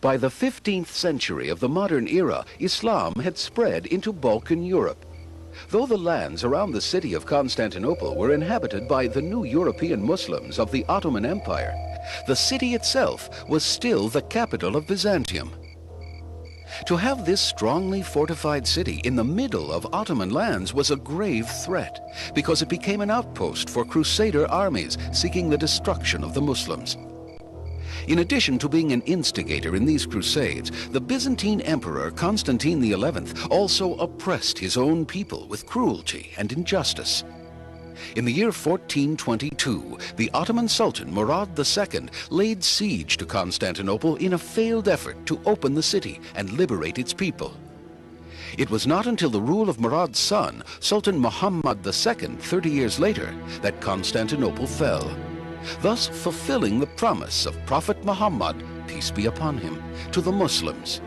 By the 15th century of the modern era, Islam had spread into Balkan Europe. Though the lands around the city of Constantinople were inhabited by the new European Muslims of the Ottoman Empire, the city itself was still the capital of Byzantium. To have this strongly fortified city in the middle of Ottoman lands was a grave threat, because it became an outpost for Crusader armies seeking the destruction of the Muslims. In addition to being an instigator in these crusades, the Byzantine Emperor Constantine XI also oppressed his own people with cruelty and injustice. In the year 1422, the Ottoman Sultan Murad II laid siege to Constantinople in a failed effort to open the city and liberate its people. It was not until the rule of Murad's son, Sultan Muhammad II, 30 years later, that Constantinople fell, thus fulfilling the promise of Prophet Muhammad, peace be upon him, to the Muslims.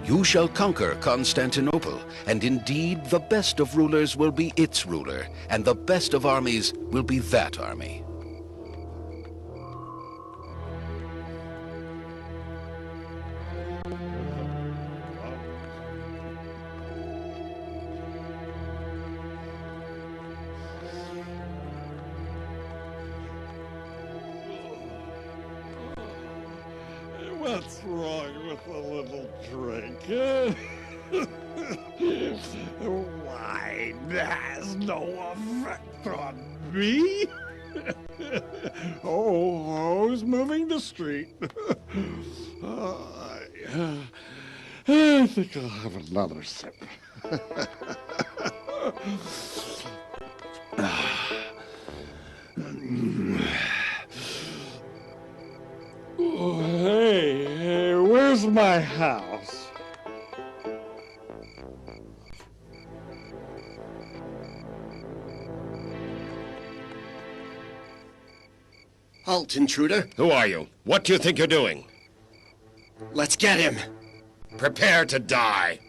You shall conquer Constantinople, and indeed the best of rulers will be its ruler, and the best of armies will be that army. What's wrong with a little drink? Wine has no effect on me. Who's moving the street? I think I'll have another sip. Oh, hey, where's my house? Halt, intruder. Who are you? What do you think you're doing? Let's get him. Prepare to die.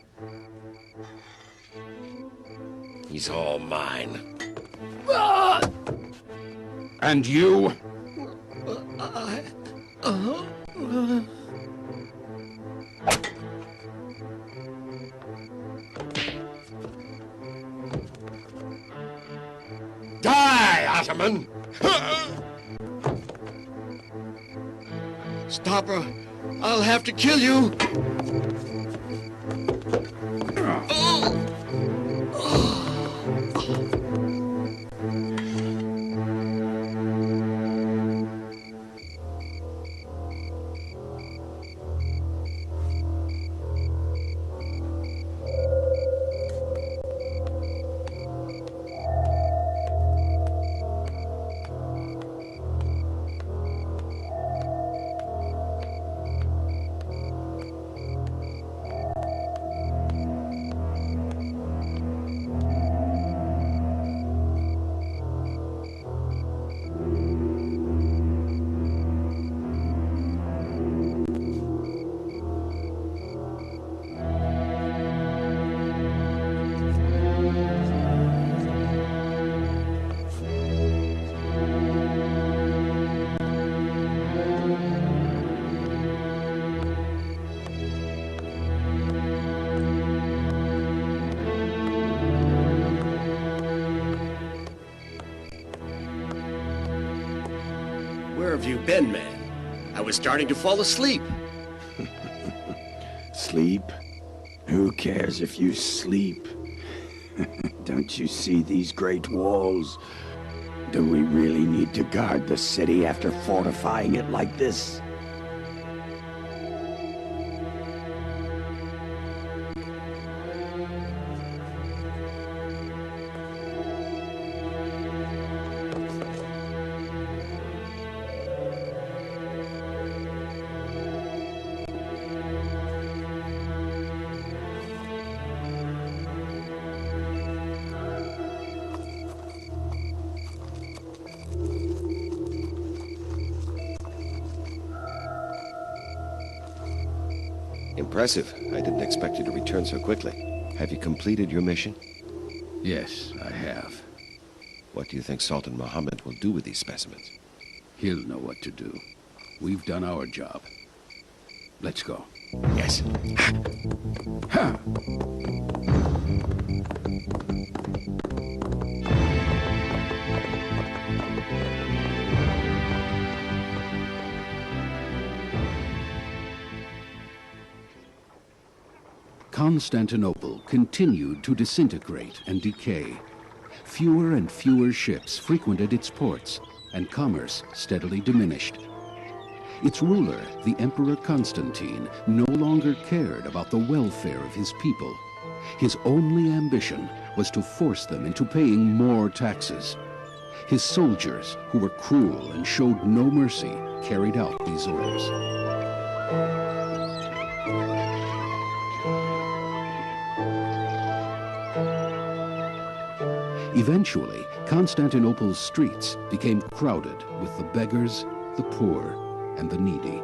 He's all mine. And you? Die, Ottoman! Stop her. I'll have to kill you. Where have you been, man? I was starting to fall asleep. Sleep? Who cares if you sleep? Don't you see these great walls? Do we really need to guard the city after fortifying it like this? Impressive. I didn't expect you to return so quickly. Have you completed your mission? Yes, I have. What do you think Sultan Muhammad will do with these specimens? He'll know what to do. We've done our job. Let's go. Yes. Ha! Constantinople continued to disintegrate and decay. Fewer and fewer ships frequented its ports, and commerce steadily diminished. Its ruler, the Emperor Constantine, no longer cared about the welfare of his people. His only ambition was to force them into paying more taxes. His soldiers, who were cruel and showed no mercy, carried out these orders. Eventually, Constantinople's streets became crowded with the beggars, the poor, and the needy.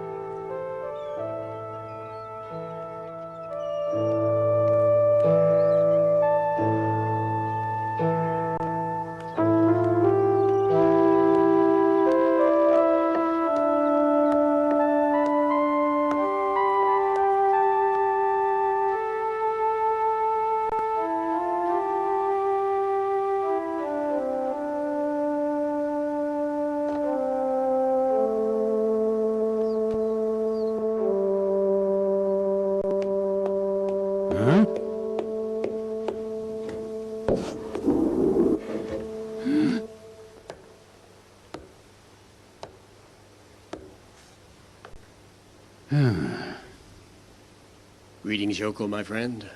Greetings, Yoko, my friend.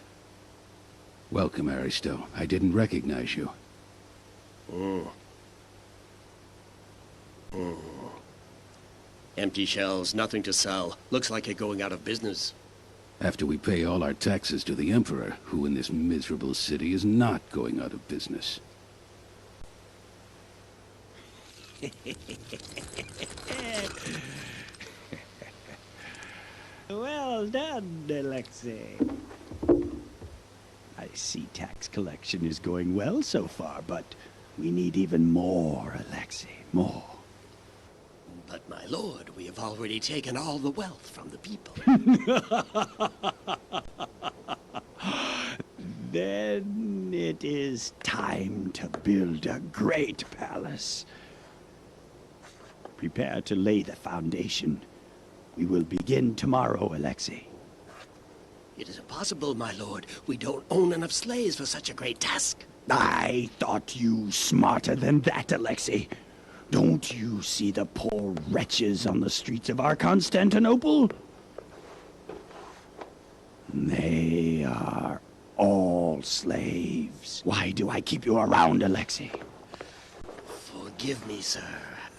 Welcome, Aristo. I didn't recognize you. Empty shelves, nothing to sell. Looks like you're going out of business. After we pay all our taxes to the Emperor, who in this miserable city is not going out of business. Well done, Alexei. I see tax collection is going well so far, but we need even more, Alexei, more. But, my lord, we have already taken all the wealth from the people. Then it is time to build a great palace. Prepare to lay the foundation. We will begin tomorrow, Alexei. It is impossible, my lord. We don't own enough slaves for such a great task. I thought you smarter than that, Alexei. Don't you see the poor wretches on the streets of our Constantinople? They are all slaves. Why do I keep you around, Alexei? Forgive me, sir.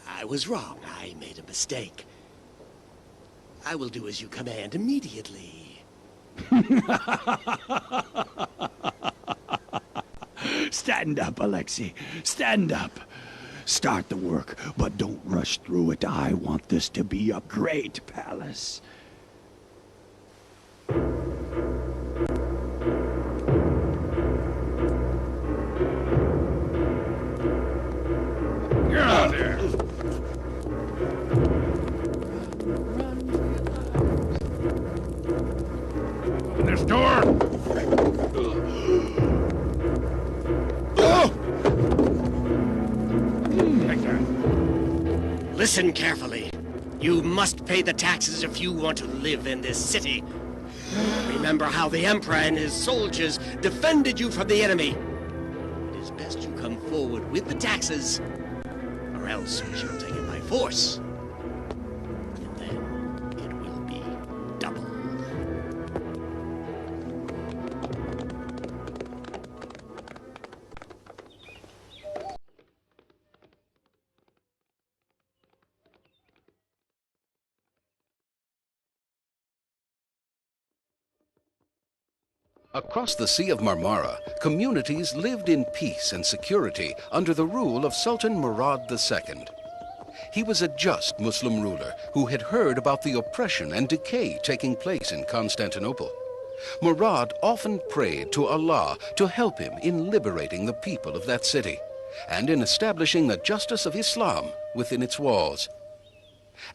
I was wrong. I made a mistake. I will do as you command immediately. Stand up, Alexei. Stand up. Start the work, but don't rush through it. I want this to be a great palace. Get out there! Open this door! Listen carefully. You must pay the taxes if you want to live in this city. Remember how the Emperor and his soldiers defended you from the enemy. It is best you come forward with the taxes, or else we shall take it by force. And then it will be double. Across the Sea of Marmara, communities lived in peace and security under the rule of Sultan Murad II. He was a just Muslim ruler who had heard about the oppression and decay taking place in Constantinople. Murad often prayed to Allah to help him in liberating the people of that city and in establishing the justice of Islam within its walls.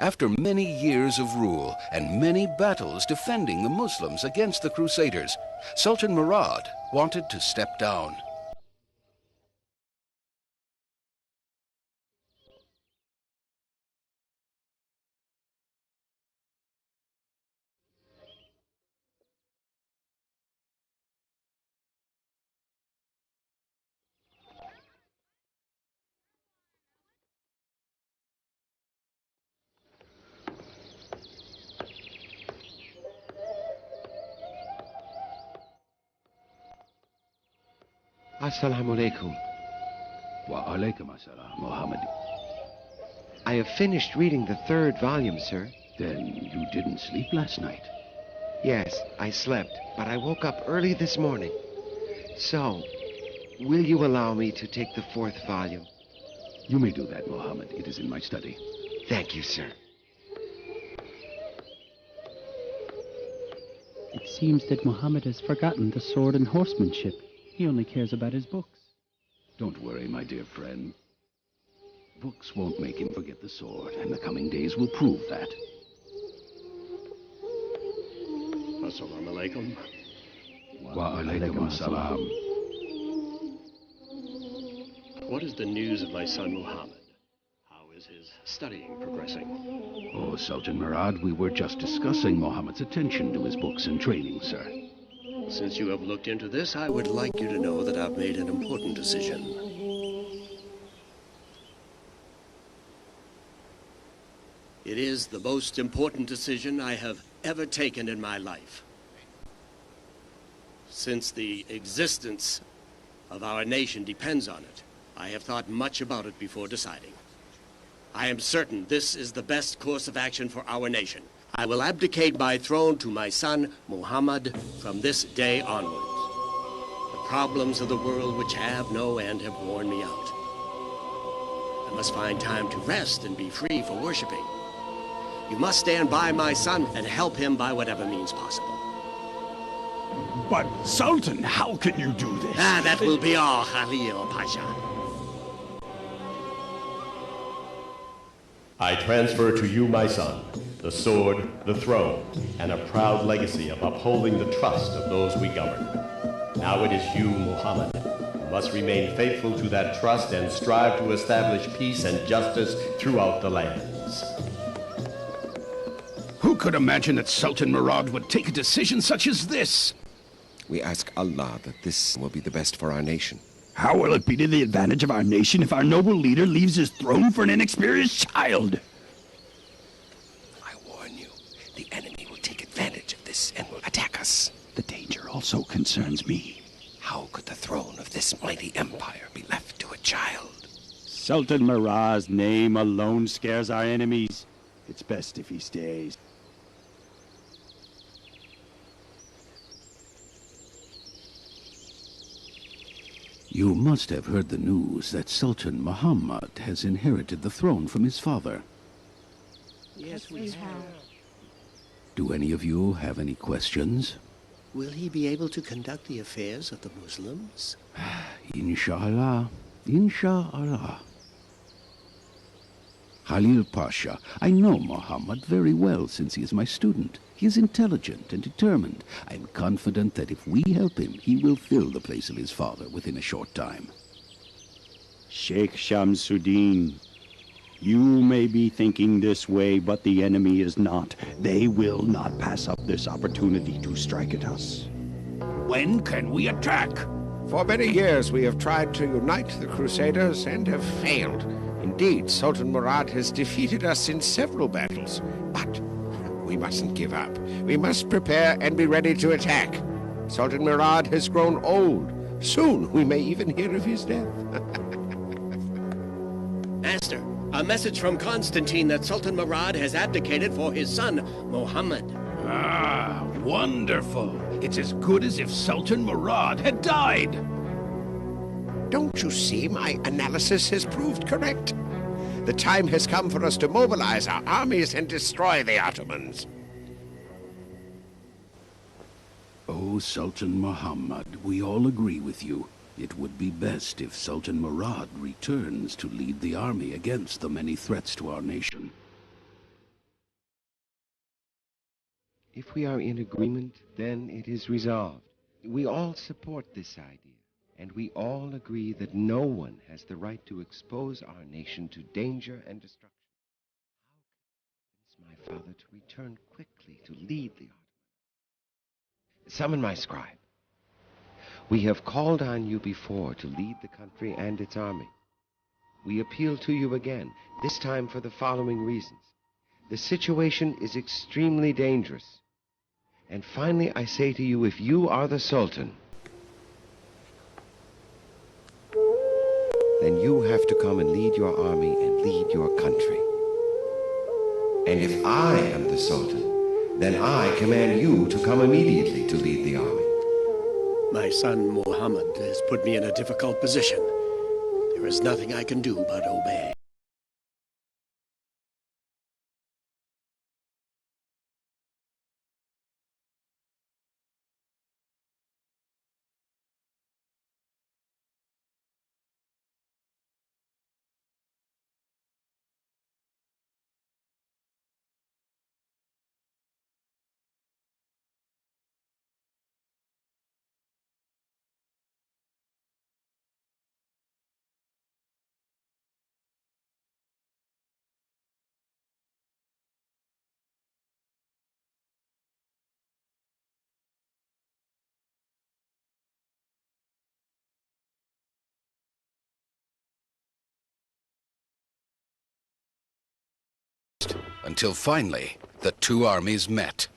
After many years of rule and many battles defending the Muslims against the Crusaders, Sultan Murad wanted to step down. Assalamu alaikum. Wa alaikum assalam, Muhammad. I have finished reading the 3rd volume, sir. Then you didn't sleep last night? Yes, I slept, but I woke up early this morning. So, will you allow me to take the 4th volume? You may do that, Muhammad. It is in my study. Thank you, sir. It seems that Muhammad has forgotten the sword and horsemanship. He only cares about his books. Don't worry, my dear friend. Books won't make him forget the sword, and the coming days will prove that. Assalamu alaikum. Wa alaikum assalam. What is the news of my son Muhammad? How is his studying progressing? Oh, Sultan Murad, we were just discussing Muhammad's attention to his books and training, sir. Since you have looked into this, I would like you to know that I've made an important decision. It is the most important decision I have ever taken in my life. Since the existence of our nation depends on it, I have thought much about it before deciding. I am certain this is the best course of action for our nation. I will abdicate my throne to my son, Muhammad, from this day onwards. The problems of the world which have no end have worn me out. I must find time to rest and be free for worshiping. You must stand by my son and help him by whatever means possible. But, Sultan, how can you do this? That will be all, Khalil Pasha. I transfer to you, my son, the sword, the throne, and a proud legacy of upholding the trust of those we govern. Now it is you, Muhammad, who must remain faithful to that trust and strive to establish peace and justice throughout the lands. Who could imagine that Sultan Murad would take a decision such as this? We ask Allah that this will be the best for our nation. How will it be to the advantage of our nation if our noble leader leaves his throne for an inexperienced child? I warn you, the enemy will take advantage of this and will attack us. The danger also concerns me. How could the throne of this mighty empire be left to a child? Sultan Murad's name alone scares our enemies. It's best if he stays. You must have heard the news that Sultan Muhammad has inherited the throne from his father. Yes, we have. Do any of you have any questions? Will he be able to conduct the affairs of the Muslims? Inshallah. Inshallah. Khalil Pasha, I know Muhammad very well since he is my student. He is intelligent and determined. I am confident that if we help him, he will fill the place of his father within a short time. Sheikh Shamsuddin, you may be thinking this way, but the enemy is not. They will not pass up this opportunity to strike at us. When can we attack? For many years we have tried to unite the Crusaders and have failed. Indeed, Sultan Murad has defeated us in several battles. But we mustn't give up. We must prepare and be ready to attack. Sultan Murad has grown old. Soon we may even hear of his death. Master, a message from Constantine that Sultan Murad has abdicated for his son, Muhammad. Ah, wonderful. It's as good as if Sultan Murad had died. Don't you see my analysis has proved correct? The time has come for us to mobilize our armies and destroy the Ottomans. Oh, Sultan Muhammad, we all agree with you. It would be best if Sultan Murad returns to lead the army against the many threats to our nation. If we are in agreement, then it is resolved. We all support this idea, and we all agree that no one has the right to expose our nation to danger and destruction. How can I convince my father to return quickly to lead the Ottoman? Summon my scribe. We have called on you before to lead the country and its army. We appeal to you again, this time for the following reasons. The situation is extremely dangerous. And finally, I say to you, if you are the Sultan, then you have to come and lead your army and lead your country. And if I am the Sultan, then I command you to come immediately to lead the army. My son Muhammad has put me in a difficult position. There is nothing I can do but obey. Until finally, the two armies met.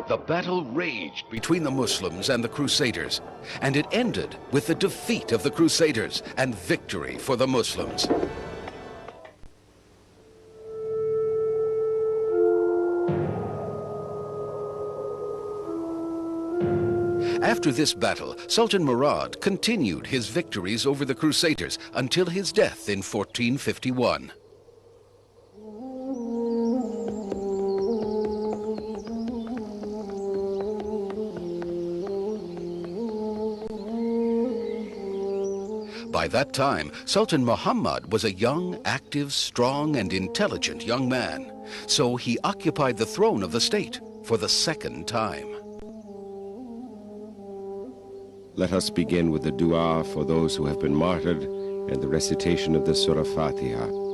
The battle raged between the Muslims and the Crusaders, and it ended with the defeat of the Crusaders and victory for the Muslims. After this battle, Sultan Murad continued his victories over the Crusaders until his death in 1451. By that time, Sultan Muhammad was a young, active, strong, and intelligent young man. So he occupied the throne of the state for the second time. Let us begin with the dua for those who have been martyred and the recitation of the Surah Fatih.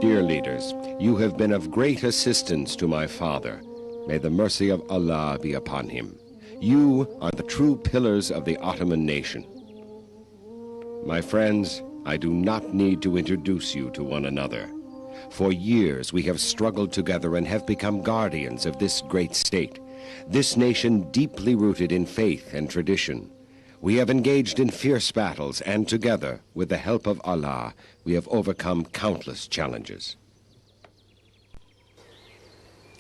Dear leaders, you have been of great assistance to my father. May the mercy of Allah be upon him. You are the true pillars of the Ottoman nation. My friends, I do not need to introduce you to one another. For years we have struggled together and have become guardians of this great state, this nation deeply rooted in faith and tradition. We have engaged in fierce battles, and together, with the help of Allah, we have overcome countless challenges.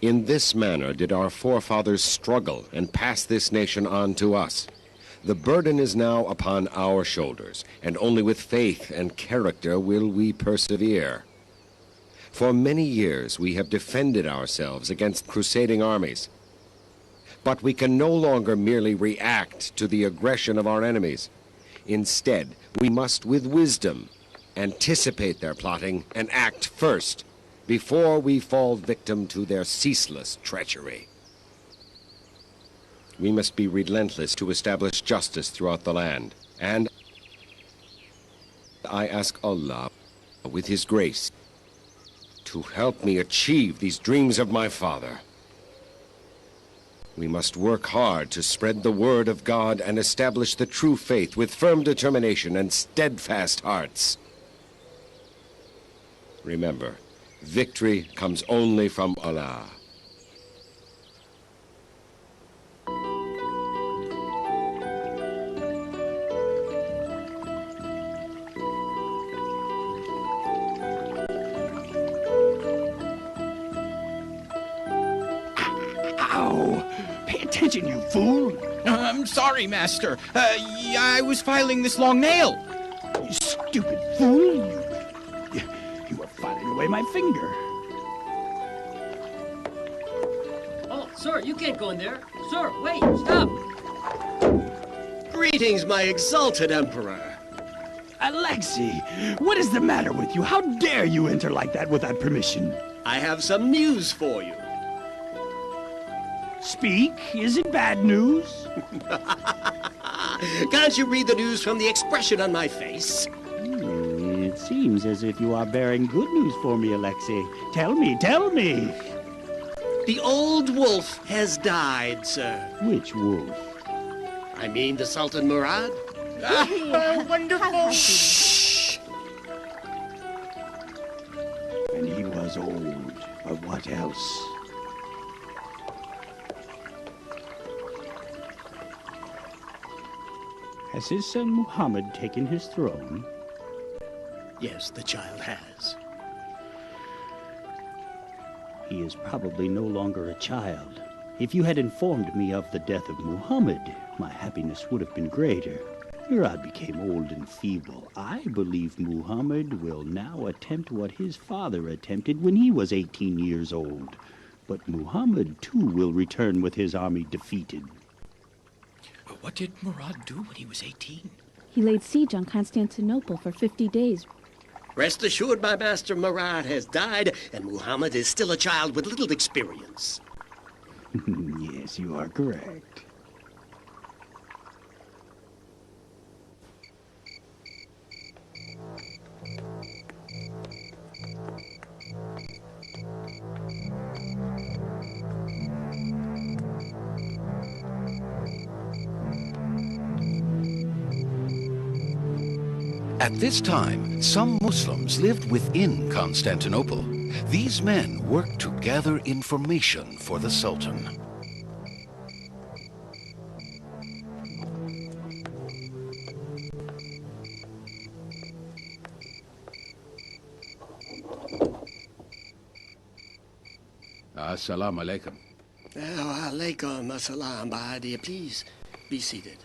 In this manner did our forefathers struggle and pass this nation on to us. The burden is now upon our shoulders, and only with faith and character will we persevere. For many years we have defended ourselves against crusading armies. But we can no longer merely react to the aggression of our enemies. Instead, we must, with wisdom, anticipate their plotting and act first, before we fall victim to their ceaseless treachery. We must be relentless to establish justice throughout the land, and I ask Allah, with His grace, to help me achieve these dreams of my father. We must work hard to spread the word of God and establish the true faith with firm determination and steadfast hearts. Remember, victory comes only from Allah. Attention, you fool! I'm sorry, Master. I was filing this long nail. You stupid fool! You were filing away my finger. Oh, sir, you can't go in there. Sir, wait, stop! Greetings, my exalted Emperor. Alexei, what is the matter with you? How dare you enter like that without permission? I have some news for you. Speak. Is it bad news? Can't you read the news from the expression on my face? It seems as if you are bearing good news for me, Alexei. Tell me, tell me. The old wolf has died, sir. Which wolf? I mean the Sultan Murad. Oh, wonderful. Shh. And he was old. But what else? Has his son Muhammad taken his throne? Yes, the child has. He is probably no longer a child. If you had informed me of the death of Muhammad, my happiness would have been greater. Murad became old and feeble. I believe Muhammad will now attempt what his father attempted when he was 18 years old. But Muhammad, too, will return with his army defeated. What did Murad do when he was 18? He laid siege on Constantinople for 50 days. Rest assured, my master Murad has died, and Muhammad is still a child with little experience. Yes, you are correct. At this time, some Muslims lived within Constantinople. These men worked to gather information for the Sultan. Assalamu alaikum. Alaikum assalam, Bahadir. Please be seated.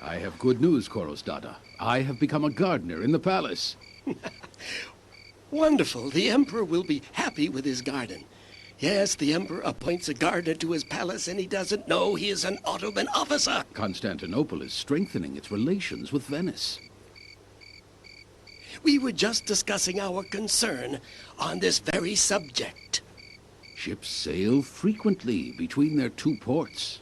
I have good news, Koros Dada. I have become a gardener in the palace. Wonderful. The emperor will be happy with his garden. Yes, the emperor appoints a gardener to his palace, and he doesn't know he is an Ottoman officer. Constantinople is strengthening its relations with Venice. We were just discussing our concern on this very subject. Ships sail frequently between their two ports.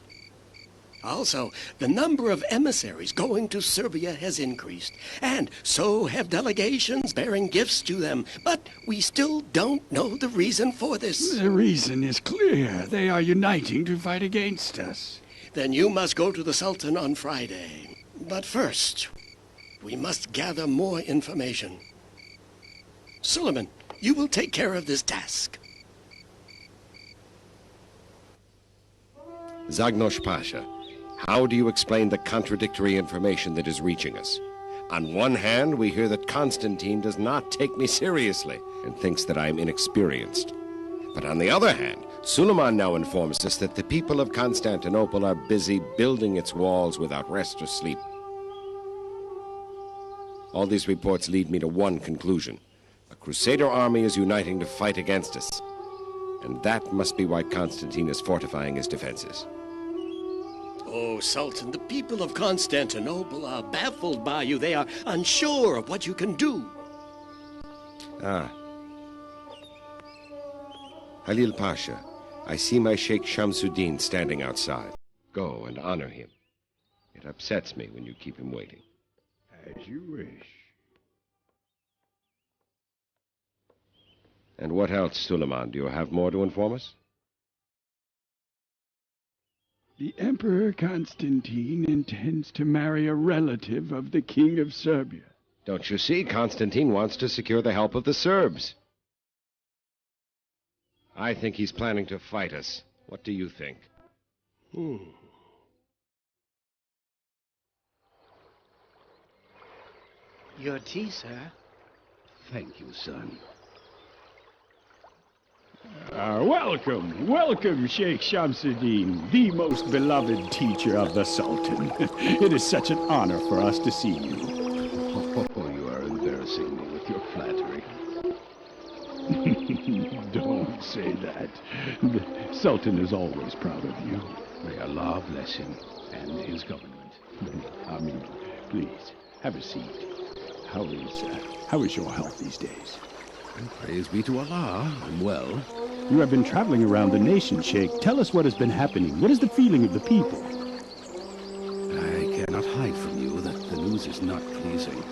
Also, the number of emissaries going to Serbia has increased, and so have delegations bearing gifts to them. But we still don't know the reason for this. The reason is clear. They are uniting to fight against us. Then you must go to the Sultan on Friday. But first, we must gather more information. Suleiman, you will take care of this task. Zagnos Pasha, how do you explain the contradictory information that is reaching us? On one hand, we hear that Constantine does not take me seriously and thinks that I am inexperienced. But on the other hand, Suleiman now informs us that the people of Constantinople are busy building its walls without rest or sleep. All these reports lead me to one conclusion. A Crusader army is uniting to fight against us. And that must be why Constantine is fortifying his defenses. Oh, Sultan, the people of Constantinople are baffled by you. They are unsure of what you can do. Ah. Halil Pasha, I see my Sheikh Shamsuddin standing outside. Go and honor him. It upsets me when you keep him waiting. As you wish. And what else, Suleiman? Do you have more to inform us? The Emperor Constantine intends to marry a relative of the King of Serbia. Don't you see? Constantine wants to secure the help of the Serbs. I think he's planning to fight us. What do you think? Your tea, sir. Thank you, son. Welcome, Sheikh Shamsuddin, the most beloved teacher of the Sultan. It is such an honor for us to see you. Oh, you are embarrassing me with your flattery. Don't say that. The Sultan is always proud of you. May Allah bless him and his government. Amin. Please, have a seat. How is your health these days? And praise be to Allah, I'm well. You have been traveling around the nation, Sheikh. Tell us what has been happening. What is the feeling of the people? I cannot hide from you that the news is not pleasing.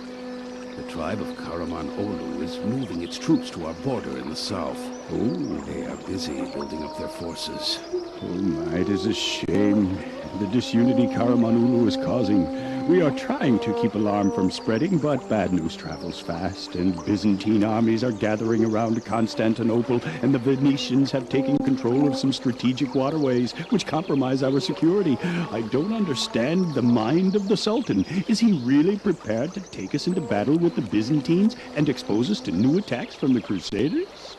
The tribe of Karaman Olu is moving its troops to our border in the south. Oh. They are busy building up their forces. Oh my, it is a shame. The disunity Karaman Olu is causing. We are trying to keep alarm from spreading, but bad news travels fast, and Byzantine armies are gathering around Constantinople, and the Venetians have taken control of some strategic waterways, which compromise our security. I don't understand the mind of the Sultan. Is he really prepared to take us into battle with the Byzantines and expose us to new attacks from the Crusaders?